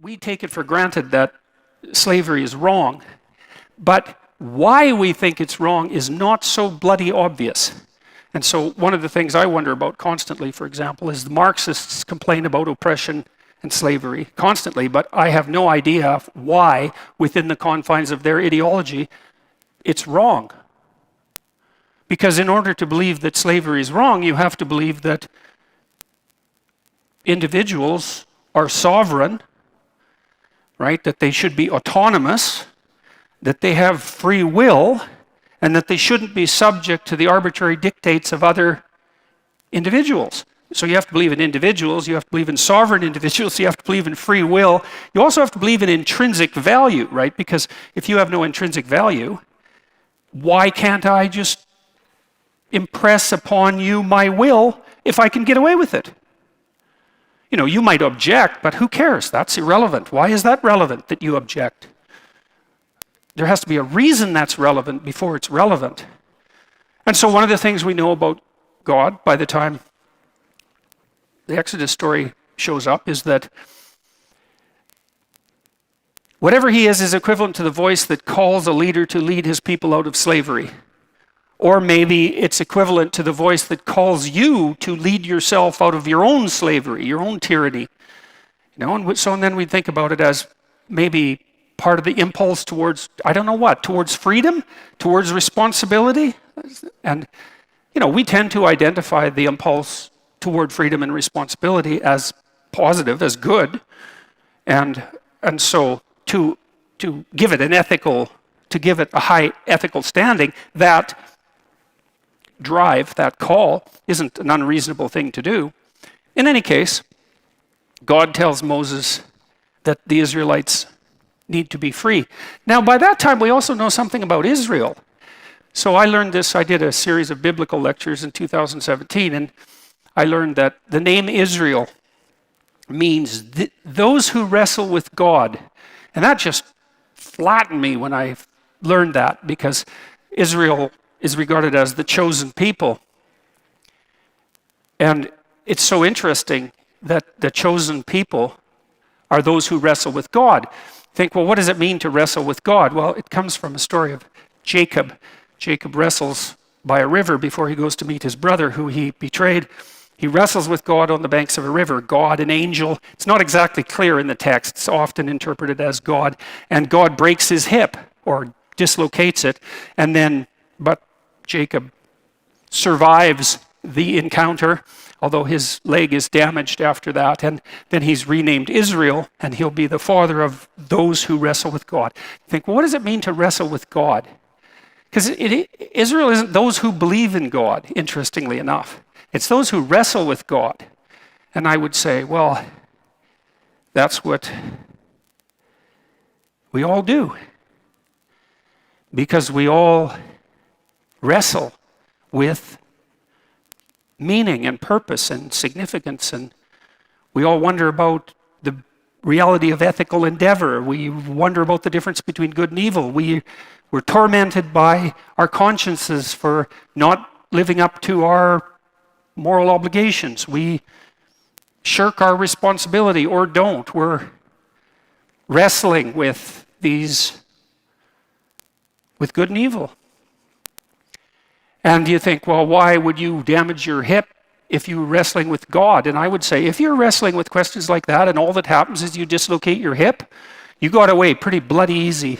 we take it for granted that slavery is wrong, but why we think it's wrong is not so bloody obvious. And so one of the things I wonder about constantly, for example, is the Marxists complain about oppression and slavery constantly, but I have no idea why, within the confines of their ideology, it's wrong. Because in order to believe that slavery is wrong, you have to believe that individuals are sovereign, right? That they should be autonomous, that they have free will, and that they shouldn't be subject to the arbitrary dictates of other individuals. So you have to believe in individuals, you have to believe in sovereign individuals, you have to believe in free will. You also have to believe in intrinsic value, right? Because if you have no intrinsic value, why can't I just impress upon you my will if I can get away with it? You know, you might object, but who cares? That's irrelevant. Why is that relevant that you object? There has to be a reason that's relevant before it's relevant. And so one of the things we know about God by the time the Exodus story shows up is that whatever he is equivalent to the voice that calls a leader to lead his people out of slavery. Or maybe it's equivalent to the voice that calls you to lead yourself out of your own slavery, your own tyranny. You know, and then we think about it as maybe part of the impulse towards, I don't know what, towards freedom, towards responsibility. And, you know, we tend to identify the impulse toward freedom and responsibility as positive, as good. And so to give it an ethical, to give it a high ethical standing, that drive, that call, isn't an unreasonable thing to do. In any case, God tells Moses that the Israelites need to be free. Now, by that time, we also know something about Israel. So I learned this, I did a series of biblical lectures in 2017, and I learned that the name Israel means those who wrestle with God. And that just flattened me when I learned that, because Israel is regarded as the chosen people. And it's so interesting that the chosen people are those who wrestle with God. Think, well, what does it mean to wrestle with God? Well, it comes from a story of Jacob. Jacob wrestles by a river before he goes to meet his brother, who he betrayed. He wrestles with God on the banks of a river. God, an angel. It's not exactly clear in the text. It's often interpreted as God. And God breaks his hip or dislocates it. But Jacob survives the encounter, although his leg is damaged after that. And then he's renamed Israel, and he'll be the father of those who wrestle with God. Think, well, what does it mean to wrestle with God? Because Israel isn't those who believe in God, interestingly enough. It's those who wrestle with God. And I would say, well, that's what we all do. Because we all wrestle with meaning and purpose and significance, and we all wonder about the reality of ethical endeavor. We wonder about the difference between good and evil. We're tormented by our consciences for not living up to our moral obligations. We shirk our responsibility or don't. We're wrestling with good and evil. And you think, well, why would you damage your hip if you're wrestling with God? And I would say, if you're wrestling with questions like that and all that happens is you dislocate your hip, you got away pretty bloody easy.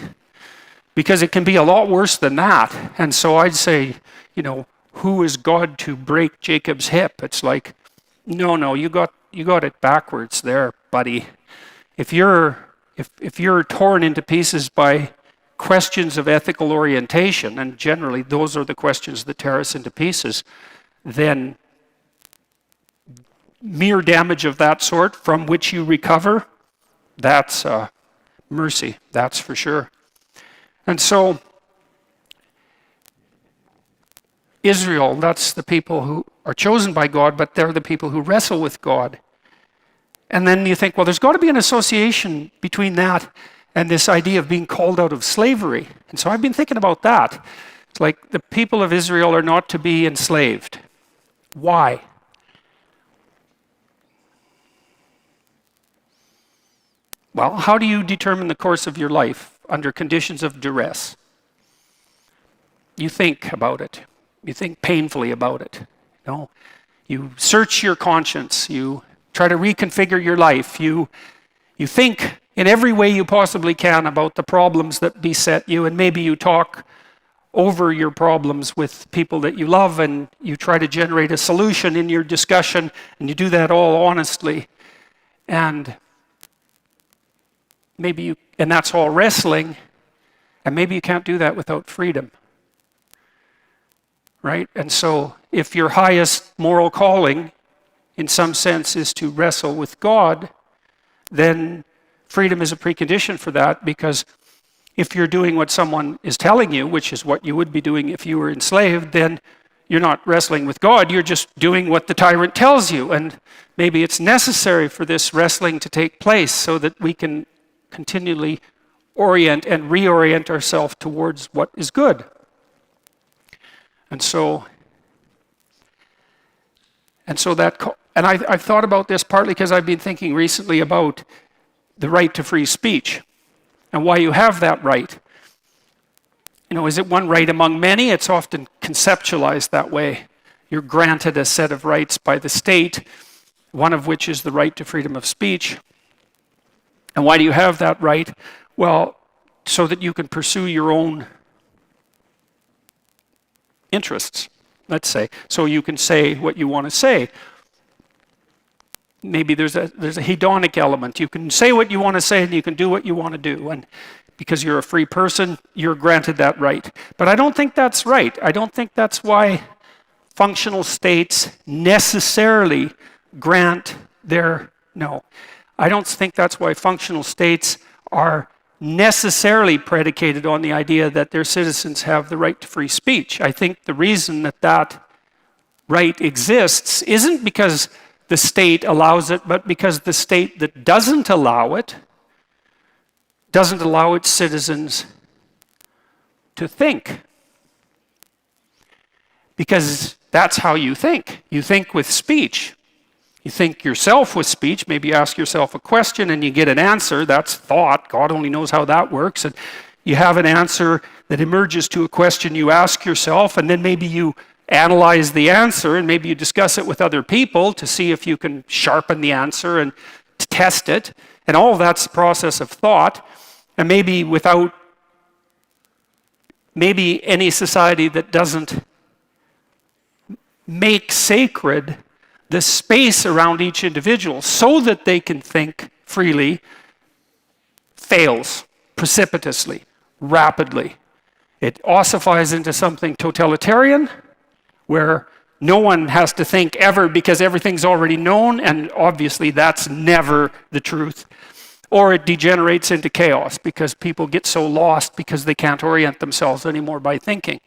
Because it can be a lot worse than that. And so I'd say, you know, who is God to break Jacob's hip? It's like, no, you got it backwards there, buddy. If you're torn into pieces by questions of ethical orientation, and generally those are the questions that tear us into pieces, then mere damage of that sort from which you recover, that's mercy, that's for sure. And so Israel, that's the people who are chosen by God, but they're the people who wrestle with God. And then you think, well, there's got to be an association between that and this idea of being called out of slavery. And so I've been thinking about that. It's like the people of Israel are not to be enslaved. Why? Well, how do you determine the course of your life under conditions of duress? You think about it. You think painfully about it. You search your conscience. You try to reconfigure your life. You think in every way you possibly can about the problems that beset you, and maybe you talk over your problems with people that you love, and you try to generate a solution in your discussion, and you do that all honestly. And that's all wrestling, and maybe you can't do that without freedom. Right? And so if your highest moral calling, in some sense, is to wrestle with God, then freedom is a precondition for that, because if you're doing what someone is telling you, which is what you would be doing if you were enslaved, then you're not wrestling with God, you're just doing what the tyrant tells you. And maybe it's necessary for this wrestling to take place so that we can continually orient and reorient ourselves towards what is good. And I've thought about this partly because I've been thinking recently about the right to free speech and why you have that right. Is it one right among many? It's often conceptualized that way. You're granted a set of rights by the state, one of which is the right to freedom of speech. And why do you have that right? Well, so that you can pursue your own interests, let's say. So you can say what you want to say. Maybe there's a hedonic element. You can say what you want to say and you can do what you want to do. And because you're a free person, you're granted that right. But I don't think that's right. I don't think that's why functional states necessarily grant no. I don't think that's why functional states are necessarily predicated on the idea that their citizens have the right to free speech. I think the reason that right exists isn't because the state allows it, but because the state that doesn't allow its citizens to think. Because that's how you think. You think with speech. You think yourself with speech. Maybe you ask yourself a question and you get an answer. That's thought. God only knows how that works. And you have an answer that emerges to a question you ask yourself, and then maybe you analyze the answer, and maybe you discuss it with other people to see if you can sharpen the answer and test it. And all of that's the process of thought. And maybe any society that doesn't make sacred the space around each individual so that they can think freely fails precipitously, rapidly. It ossifies into something totalitarian, where no one has to think ever because everything's already known, and obviously that's never the truth. Or it degenerates into chaos because people get so lost because they can't orient themselves anymore by thinking.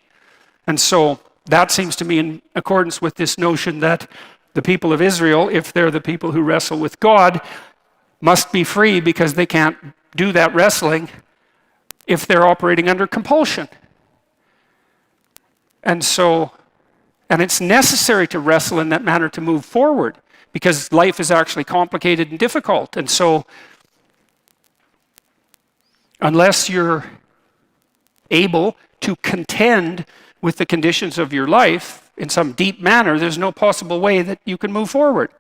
And so that seems to me in accordance with this notion that the people of Israel, if they're the people who wrestle with God, must be free because they can't do that wrestling if they're operating under compulsion. And it's necessary to wrestle in that manner to move forward, because life is actually complicated and difficult. And so unless you're able to contend with the conditions of your life in some deep manner, there's no possible way that you can move forward.